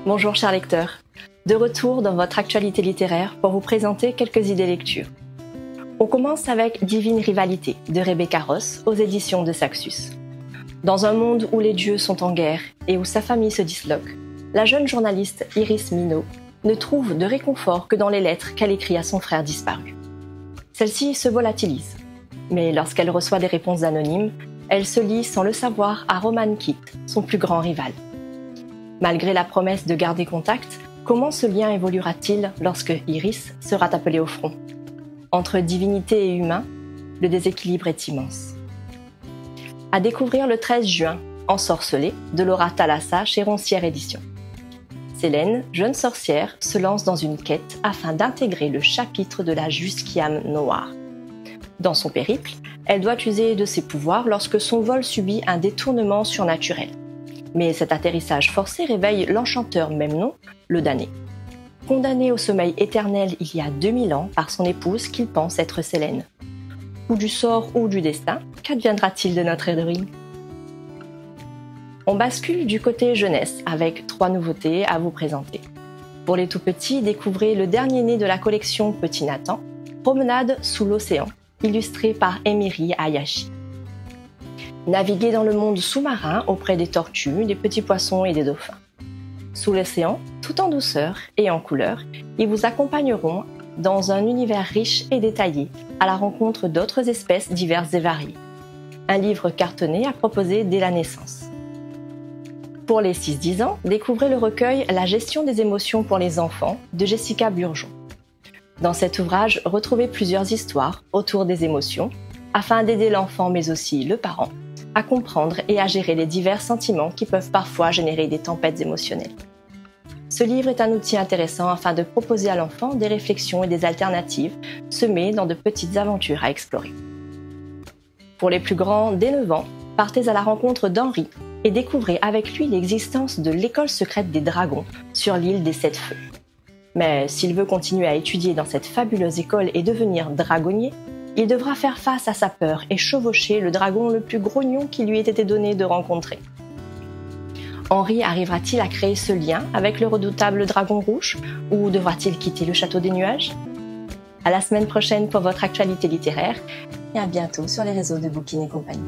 Bonjour chers lecteurs, de retour dans votre actualité littéraire pour vous présenter quelques idées lecture. On commence avec Divine Rivalité de Rebecca Ross aux éditions de Saxus. Dans un monde où les dieux sont en guerre et où sa famille se disloque, la jeune journaliste Iris Minot ne trouve de réconfort que dans les lettres qu'elle écrit à son frère disparu. Celle-ci se volatilise, mais lorsqu'elle reçoit des réponses anonymes, elle se lie sans le savoir à Roman Keith, son plus grand rival. Malgré la promesse de garder contact, comment ce lien évoluera-t-il lorsque Iris sera appelée au front? Entre divinité et humain, le déséquilibre est immense. À découvrir le 13 juin, Ensorcelée de Laura Thalassa chez Roncière Éditions. Célène, jeune sorcière, se lance dans une quête afin d'intégrer le chapitre de la Jusquiame Noire. Dans son périple, elle doit user de ses pouvoirs lorsque son vol subit un détournement surnaturel. Mais cet atterrissage forcé réveille l'enchanteur même nom, le damné. Condamné au sommeil éternel il y a 2000 ans par son épouse qu'il pense être Célène. Ou du sort ou du destin, qu'adviendra-t-il de notre héroïne ? On bascule du côté jeunesse avec 3 nouveautés à vous présenter. Pour les tout petits, découvrez le dernier né de la collection Petit Nathan, Promenade sous l'océan, illustré par Emiri Hayashi. Naviguez dans le monde sous-marin auprès des tortues, des petits poissons et des dauphins. Sous l'océan, tout en douceur et en couleur, ils vous accompagneront dans un univers riche et détaillé, à la rencontre d'autres espèces diverses et variées. Un livre cartonné à proposer dès la naissance. Pour les 6-10 ans, découvrez le recueil La gestion des émotions pour les enfants de Jessica Burgeon. Dans cet ouvrage, retrouvez plusieurs histoires autour des émotions, afin d'aider l'enfant mais aussi le parent à comprendre et à gérer les divers sentiments qui peuvent parfois générer des tempêtes émotionnelles. Ce livre est un outil intéressant afin de proposer à l'enfant des réflexions et des alternatives semées dans de petites aventures à explorer. Pour les plus grands, dès 9 ans, partez à la rencontre d'Henri et découvrez avec lui l'existence de l'école secrète des dragons sur l'île des 7 feux. Mais s'il veut continuer à étudier dans cette fabuleuse école et devenir dragonnier, il devra faire face à sa peur et chevaucher le dragon le plus grognon qui lui ait été donné de rencontrer. Henri arrivera-t-il à créer ce lien avec le redoutable dragon rouge ou devra-t-il quitter le château des nuages? À la semaine prochaine pour votre actualité littéraire et à bientôt sur les réseaux de Bookin et compagnie.